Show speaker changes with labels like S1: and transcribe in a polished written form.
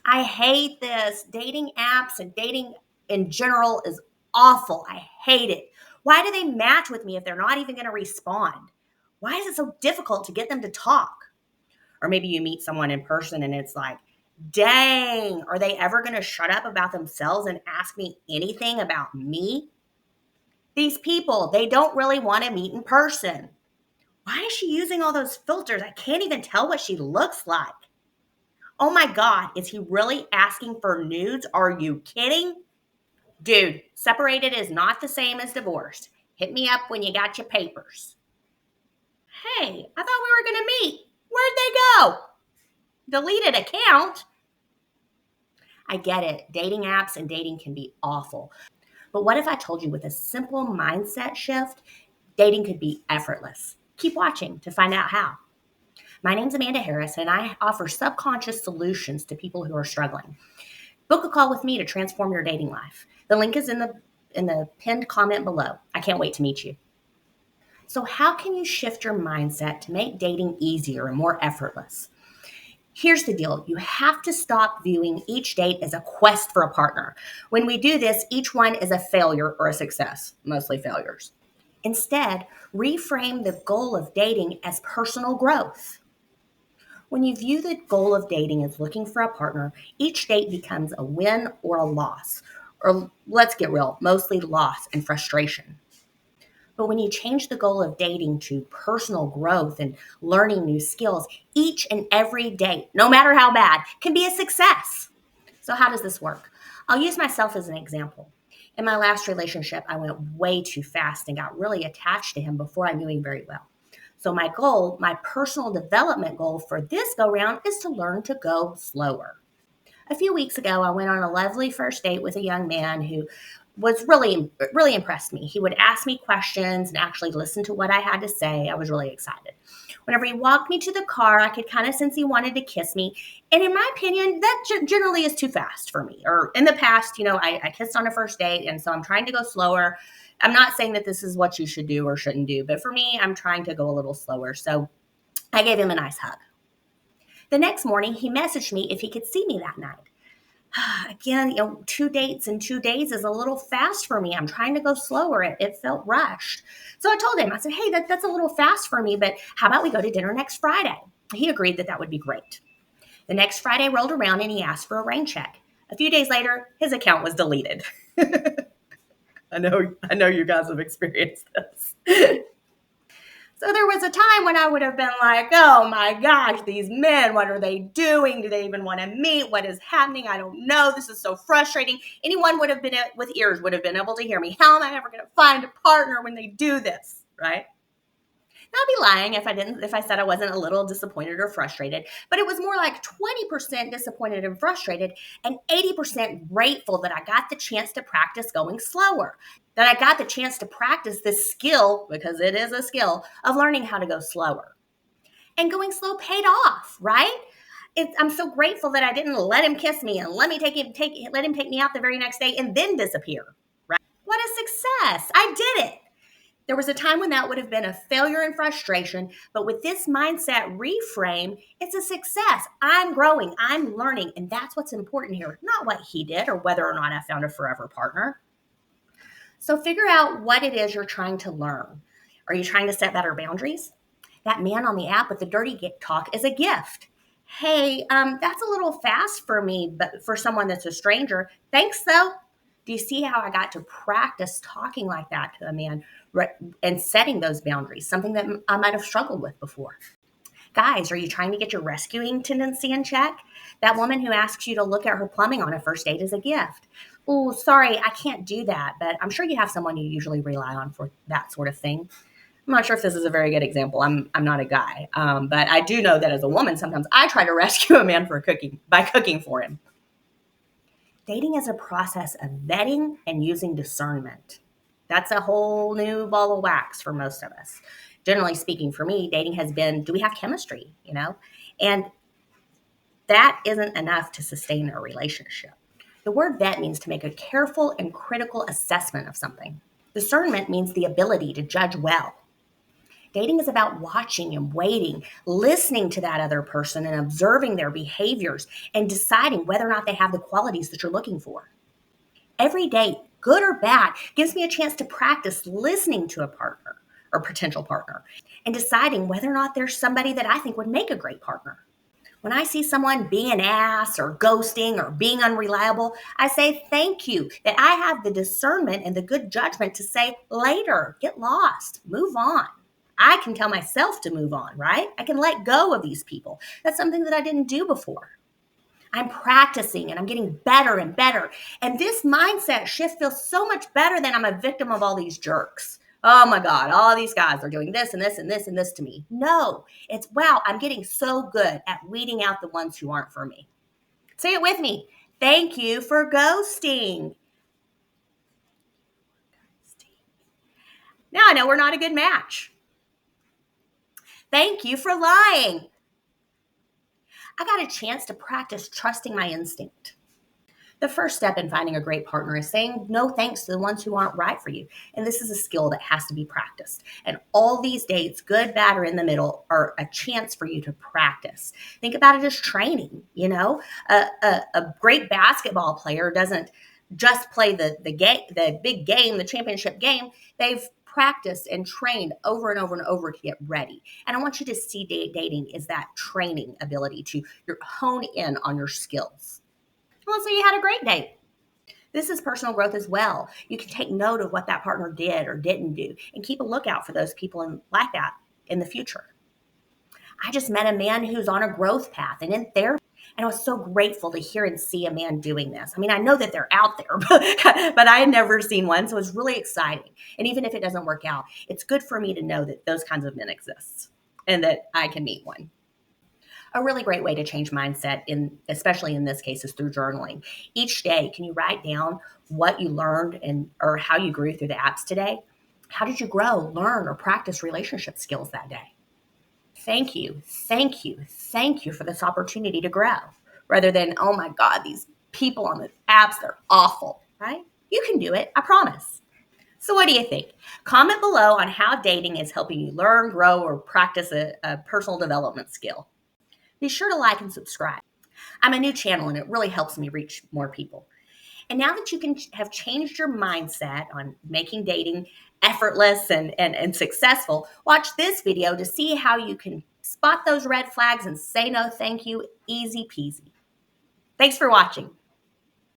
S1: I hate this. Dating apps and dating in general is awful. I hate it. Why do they match with me if they're not even going to respond? Why is it so difficult to get them to talk? Or maybe you meet someone in person and it's like, dang, are they ever going to shut up about themselves and ask me anything about me? These people, they don't really want to meet in person. Why is she using all those filters? I can't even tell what she looks like. Oh my God, is he really asking for nudes? Are you kidding? Dude, separated is not the same as divorced. Hit me up when you got your papers. Hey, I thought we were going to meet. Where'd they go? Deleted account. I get it. Dating apps and dating can be awful. But what if I told you with a simple mindset shift, dating could be effortless? Keep watching to find out how. My name's Amanda Harris, and I offer subconscious solutions to people who are struggling. Book a call with me to transform your dating life. The link is in the pinned comment below. I can't wait to meet you. So how can you shift your mindset to make dating easier and more effortless? Here's the deal. You have to stop viewing each date as a quest for a partner. When we do this, each one is a failure or a success, mostly failures. Instead, reframe the goal of dating as personal growth. When you view the goal of dating as looking for a partner, each date becomes a win or a loss. Or let's get real, mostly loss and frustration. But when you change the goal of dating to personal growth and learning new skills, each and every date, no matter how bad, can be a success. So how does this work? I'll use myself as an example. In my last relationship, I went way too fast and got really attached to him before I knew him very well. So my goal, my personal development goal for this go round is to learn to go slower. A few weeks ago, I went on a lovely first date with a young man who was really impressed me. He would ask me questions and actually listen to what I had to say. I was really excited. Whenever he walked me to the car, I could kind of sense he wanted to kiss me. And in my opinion, that generally is too fast for me. Or in the past, I kissed on a first date, and so I'm trying to go slower. I'm not saying that this is what you should do or shouldn't do, but for me, I'm trying to go a little slower. So I gave him a nice hug. The next morning, he messaged me if he could see me that night. Again, 2 dates in 2 days is a little fast for me. I'm trying to go slower. It felt rushed. So I told him, I said, hey, that's a little fast for me, but how about we go to dinner next Friday? He agreed that would be great. The next Friday rolled around and he asked for a rain check. A few days later, his account was deleted. I know you guys have experienced this. So there was a time when I would have been like, oh my gosh, these men, what are they doing? Do they even want to meet? What is happening? I don't know. This is so frustrating. Anyone would have been with ears would have been able to hear me. How am I ever going to find a partner when they do this? Right? Now, I'd be lying if I said I wasn't a little disappointed or frustrated, but it was more like 20% disappointed and frustrated and 80% grateful that I got the chance to practice going slower, that I got the chance to practice this skill, because it is a skill, of learning how to go slower. And going slow paid off, right? I'm so grateful that I didn't let him kiss me and let him take me out the very next day and then disappear, right? What a success. I did it. There was a time when that would have been a failure and frustration, but with this mindset reframe, it's a success. I'm growing, I'm learning, and that's what's important here, not what he did or whether or not I found a forever partner. So figure out what it is you're trying to learn. Are you trying to set better boundaries? That man on the app with the dirty talk is a gift. Hey, that's a little fast for me, but for someone that's a stranger, thanks though. Do you see how I got to practice talking like that to a man and setting those boundaries, something that I might have struggled with before? Guys, are you trying to get your rescuing tendency in check? That woman who asks you to look at her plumbing on a first date is a gift. Oh, sorry, I can't do that, but I'm sure you have someone you usually rely on for that sort of thing. I'm not sure if this is a very good example. I'm not a guy, but I do know that as a woman, sometimes I try to rescue a man by cooking for him. Dating is a process of vetting and using discernment. That's a whole new ball of wax for most of us. Generally speaking, for me, dating has been, do we have chemistry, And that isn't enough to sustain a relationship. The word vet means to make a careful and critical assessment of something. Discernment means the ability to judge well. Dating is about watching and waiting, listening to that other person and observing their behaviors and deciding whether or not they have the qualities that you're looking for. Every date, good or bad, gives me a chance to practice listening to a partner or potential partner and deciding whether or not there's somebody that I think would make a great partner. When I see someone being an ass or ghosting or being unreliable, I say thank you that I have the discernment and the good judgment to say later, get lost, move on. I can tell myself to move on, right? I can let go of these people. That's something that I didn't do before. I'm practicing and I'm getting better and better. And this mindset shift feels so much better than I'm a victim of all these jerks. Oh my God, all these guys are doing this and this and this and this to me. No, it's wow, I'm getting so good at weeding out the ones who aren't for me. Say it with me. Thank you for ghosting. Now I know we're not a good match. Thank you for lying. I got a chance to practice trusting my instinct. The first step in finding a great partner is saying no thanks to the ones who aren't right for you. And this is a skill that has to be practiced. And all these dates, good, bad, or in the middle, are a chance for you to practice. Think about it as training. You know, a great basketball player doesn't just play the game, the big game, the championship game. They've practiced and trained over and over and over to get ready. And I want you to see dating is that training ability to hone in on your skills. Well, so you had a great date. This is personal growth as well. You can take note of what that partner did or didn't do and keep a lookout for those people like that in the future. I just met a man who's on a growth path and in therapy. And I was so grateful to hear and see a man doing this. I mean, I know that they're out there, but I had never seen one. So it's really exciting. And even if it doesn't work out, it's good for me to know that those kinds of men exist and that I can meet one. A really great way to change mindset, especially in this case, is through journaling. Each day, can you write down what you learned or how you grew through the apps today? How did you grow, learn, or practice relationship skills that day? Thank you, thank you, thank you for this opportunity to grow, rather than, oh my God, these people on the apps, they're awful, right? You can do it, I promise. So what do you think? Comment below on how dating is helping you learn, grow, or practice a personal development skill. Be sure to like and subscribe. I'm a new channel and it really helps me reach more people. And now that you can have changed your mindset on making dating effortless and successful, watch this video to see how you can spot those red flags and say no thank you, easy peasy. Thanks for watching.